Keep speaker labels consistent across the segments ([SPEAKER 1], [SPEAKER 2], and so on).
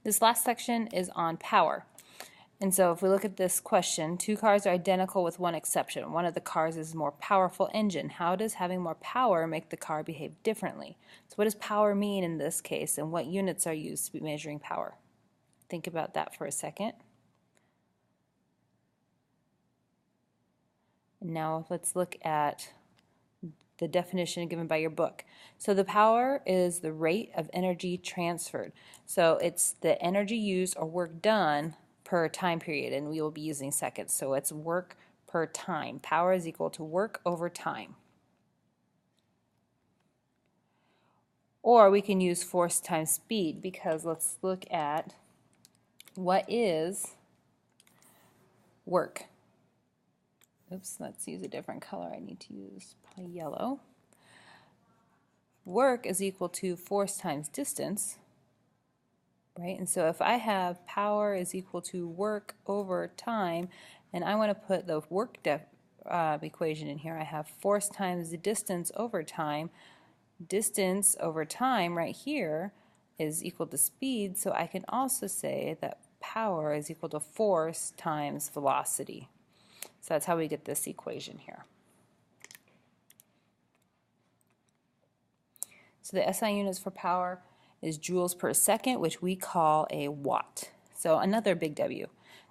[SPEAKER 1] This last section is on power. And so if we look at this question, two cars are identical with one exception. One of the cars is a more powerful engine. How does having more power make the car behave differently? So what does power mean in this case, and what units are used to be measuring power? Think about that for a second. And now let's look at the definition given by your book. So the power is the rate of energy transferred. So it's the energy used or work done per time period, and we will be using seconds. So it's work per time. Power is equal to work over time. Or we can use force times speed, because let's look at what is work. Oops, let's use a different color. I need to use probably yellow. Work is equal to force times distance, right? And so if I have power is equal to work over time, and I want to put the work equation in here, I have force times the distance over time. Distance over time right here is equal to speed, so I can also say that power is equal to force times velocity. So that's how we get this equation here. So the SI units for power is joules per second, which we call a watt. So another big W.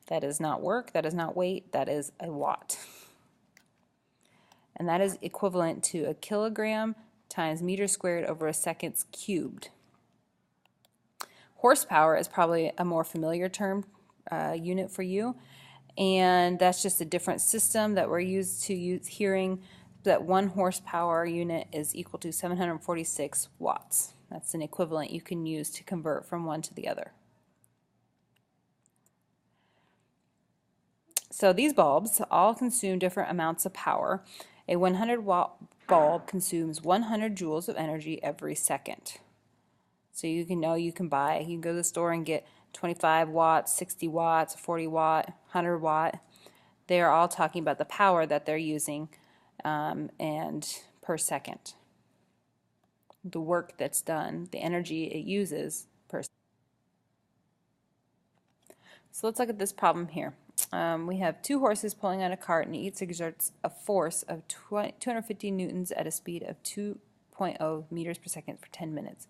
[SPEAKER 1] That is not work, that is not weight, that is a watt. And that is equivalent to a kilogram times meter squared over a seconds cubed. Horsepower is probably a more familiar term unit for you, and that's just a different system that we're used to hearing that 1 horsepower unit is equal to 746 watts. That's an equivalent you can use to convert from one to the other. So these bulbs all consume different amounts of power. A 100-watt bulb consumes 100 joules of energy every second. So you can know you can go to the store and get 25 watts, 60 watts, 40 watt, 100 watt. They are all talking about the power that they're using and per second. The work that's done, the energy it uses per second. So let's look at this problem here. We have 2 horses pulling on a cart, and each exerts a force of 250 newtons at a speed of 2.0 meters per second for 10 minutes.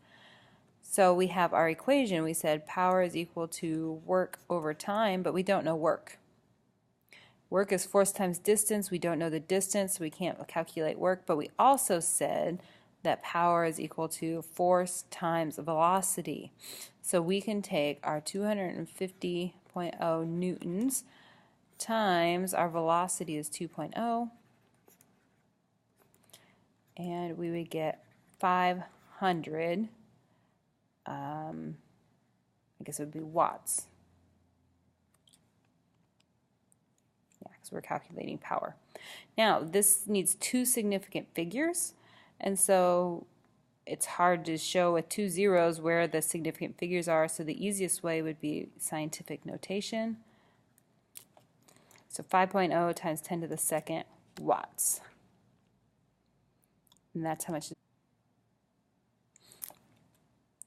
[SPEAKER 1] So we have our equation. We said power is equal to work over time, but we don't know work. Work is force times distance. We don't know the distance, so we can't calculate work, but we also said that power is equal to force times velocity. So we can take our 250.0 newtons times our velocity is 2.0, and we would get 500, I guess it would be watts. Yeah, because we're calculating power. Now, this needs 2 significant figures, and so it's hard to show with 2 zeros where the significant figures are, so the easiest way would be scientific notation. So 5.0 times 10 to the second watts. And that's how much.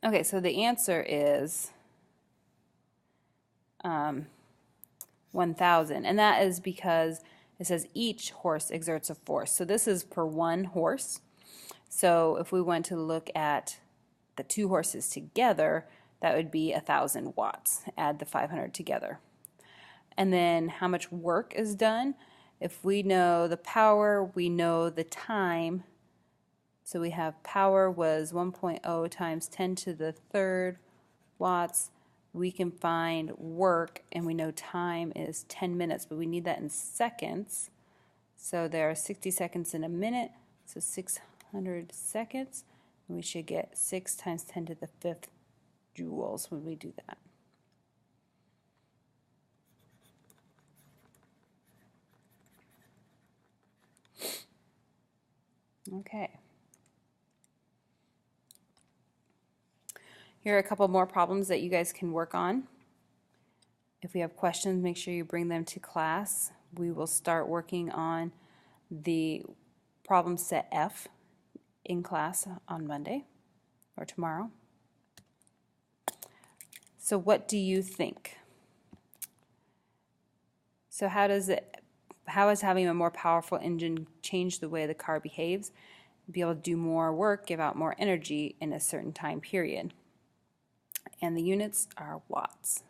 [SPEAKER 1] Okay, so the answer is 1,000, and that is because it says each horse exerts a force. So this is per 1 horse. So if we went to look at the 2 horses together, that would be 1,000 watts. Add the 500 together. And then how much work is done? If we know the power, we know the time. So we have power was 1.0 times 10 to the third watts. We can find work, and we know time is 10 minutes, but we need that in seconds. So there are 60 seconds in a minute, so 600 seconds. And we should get 6 times 10 to the 5th joules when we do that. Okay. Here are a couple more problems that you guys can work on. If we have questions, make sure you bring them to class. We will start working on the problem set F in class on Monday or tomorrow. So So what do you think? So how is having a more powerful engine change the way the car behaves? Be able to do more work, give out more energy in a certain time period. And the units are watts.